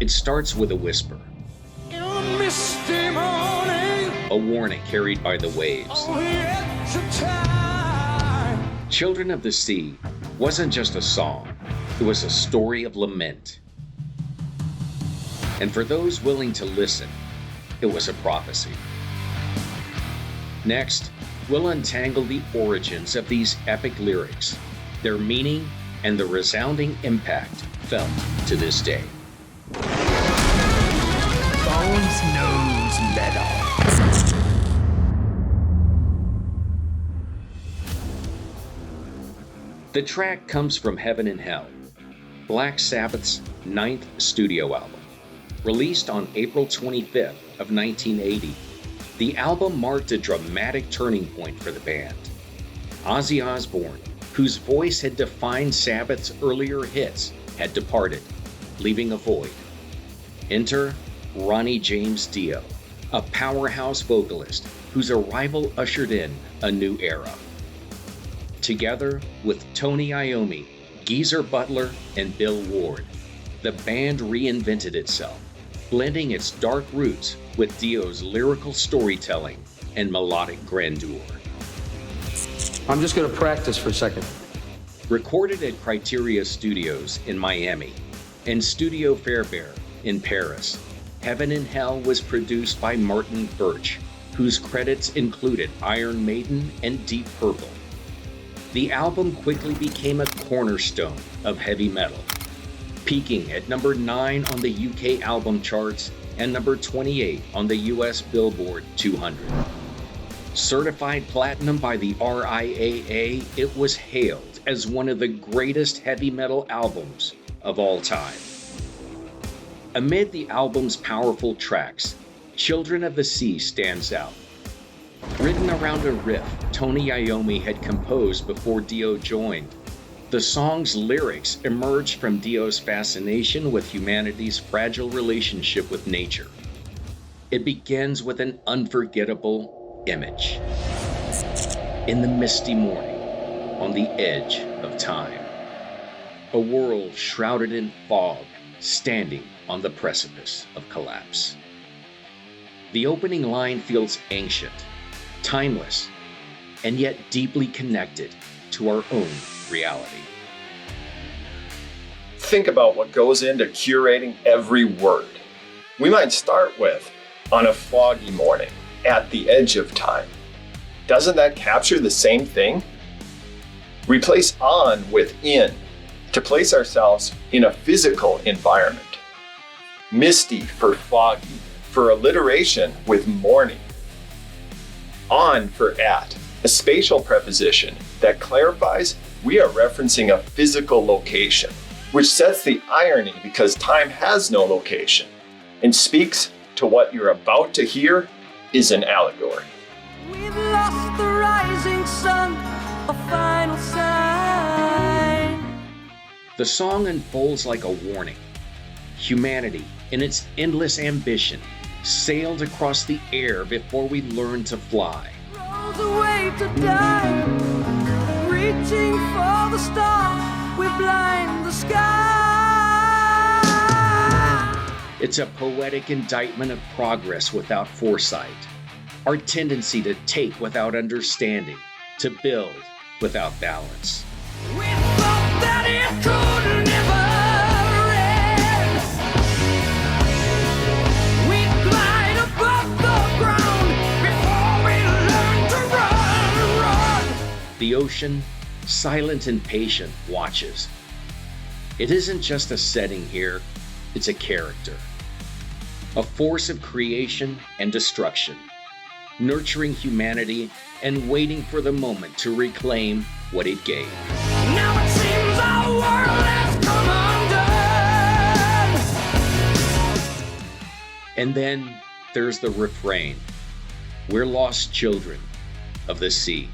It starts with a whisper, a warning carried by the waves. Children of the Sea wasn't just a song, it was a story of lament. And for those willing to listen, it was a prophecy. Next, we'll untangle the origins of these epic lyrics, their meaning, and the resounding impact felt to this day. Bones knows metal. The track comes from Heaven and Hell, Black Sabbath's 9th studio album. Released on April 25th of 1980, the album marked a dramatic turning point for the band. Ozzy Osbourne, whose voice had defined Sabbath's earlier hits, had departed, leaving a void. Enter Ronnie James Dio, a powerhouse vocalist whose arrival ushered in a new era. Together with Tony Iommi, Geezer Butler, and Bill Ward, the band reinvented itself, blending its dark roots with Dio's lyrical storytelling and melodic grandeur. I'm just going to practice for a second. Recorded at Criteria Studios in Miami and Studio Fairbairn in Paris, Heaven and Hell was produced by Martin Birch, whose credits included Iron Maiden and Deep Purple. The album quickly became a cornerstone of heavy metal, peaking at number 9 on the UK album charts and number 28 on the US Billboard 200. Certified platinum by the RIAA, it was hailed as one of the greatest heavy metal albums of all time. Amid the album's powerful tracks, Children of the Sea stands out. Written around a riff Tony Iommi had composed before Dio joined, the song's lyrics emerged from Dio's fascination with humanity's fragile relationship with nature. It begins with an unforgettable image. In the misty morning, on the edge of time, a world shrouded in fog, standing on the precipice of collapse. The opening line feels ancient, timeless, and yet deeply connected to our own reality. Think about what goes into curating every word. We might start with, on a foggy morning, at the edge of time. Doesn't that capture the same thing? Replace on with in to place ourselves in a physical environment. Misty for foggy, for alliteration with morning. On for at, a spatial preposition that clarifies we are referencing a physical location, which sets the irony because time has no location and speaks to what you're about to hear is an allegory. We've lost the rising sun, a final sign. The song unfolds like a warning. Humanity, in its endless ambition, sailed across the air before we learned to fly. Rose away to die, reaching for the stars, we blind the sky. It's a poetic indictment of progress without foresight, our tendency to take without understanding, to build without balance. We thought that it could never end. We glide above the ground before we learn to run. The ocean, silent and patient, watches. It isn't just a setting here, it's a character. A force of creation and destruction, nurturing humanity and waiting for the moment to reclaim what it gave. Now it seems our world has come undone. And then there's the refrain, "We're lost children of the sea."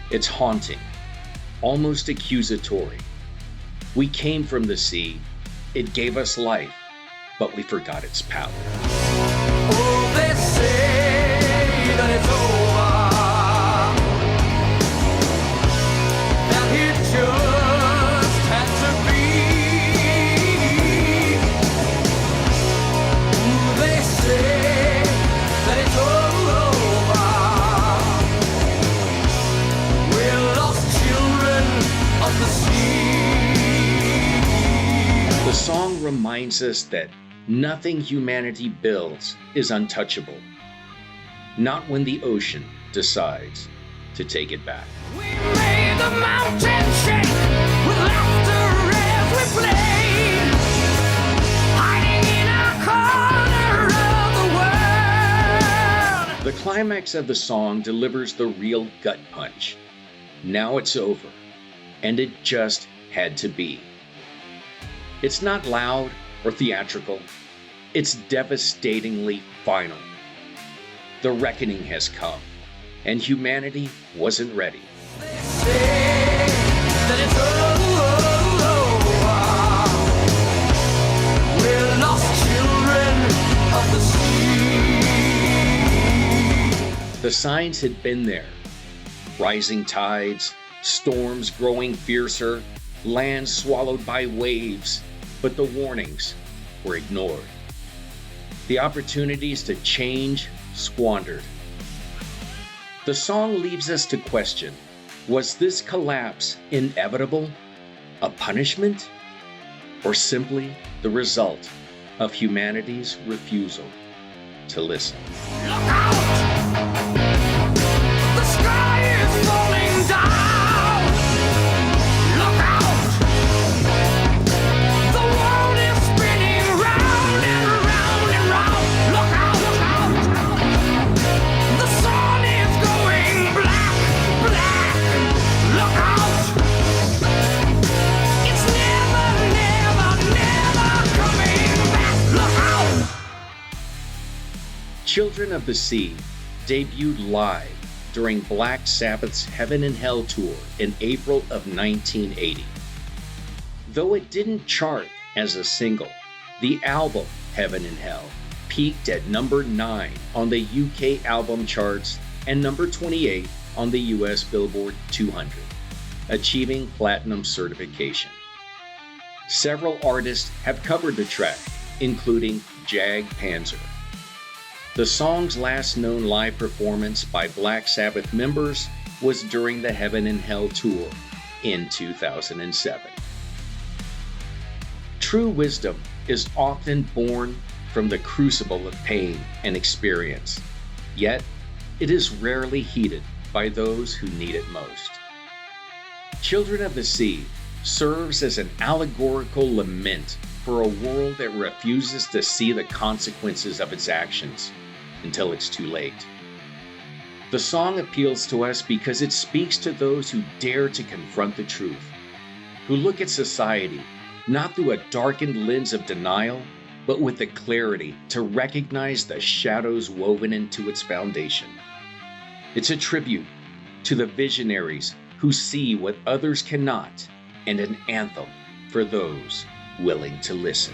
It's haunting, almost accusatory. We came from the sea, it gave us life, but we forgot its power. Oh, they say that it's over, that it just had to be. song reminds us that nothing humanity builds is untouchable, not when the ocean decides to take it back. We made the mountain shake with laughter as we played, hiding in our corner of the world. The climax of the song delivers the real gut punch. Now it's over, and it just had to be. It's not loud or theatrical. It's devastatingly final. The reckoning has come, and humanity wasn't ready. They say that it's over. We're lost children of the sea. The signs had been there. Rising tides, storms growing fiercer, land swallowed by waves, but the warnings were ignored. The opportunities to change squandered. The song leaves us to question, was this collapse inevitable, a punishment, or simply the result of humanity's refusal to listen? Look out! The sky is falling down. Look out! The world is spinning round and round and round. Look out! Look out! The sun is going black, black. Look out! It's never, never, never coming back. Look out! Children of the Sea debuted live during Black Sabbath's Heaven and Hell tour in April of 1980. Though it didn't chart as a single, the album Heaven and Hell peaked at number 9 on the UK album charts and number 28 on the US Billboard 200, achieving platinum certification. Several artists have covered the track, including Jag Panzer. The song's last known live performance by Black Sabbath members was during the Heaven and Hell tour in 2007. True wisdom is often born from the crucible of pain and experience, yet it is rarely heeded by those who need it most. Children of the Sea serves as an allegorical lament for a world that refuses to see the consequences of its actions until it's too late. The song appeals to us because it speaks to those who dare to confront the truth, who look at society not through a darkened lens of denial, but with the clarity to recognize the shadows woven into its foundation. It's a tribute to the visionaries who see what others cannot, and an anthem for those willing to listen.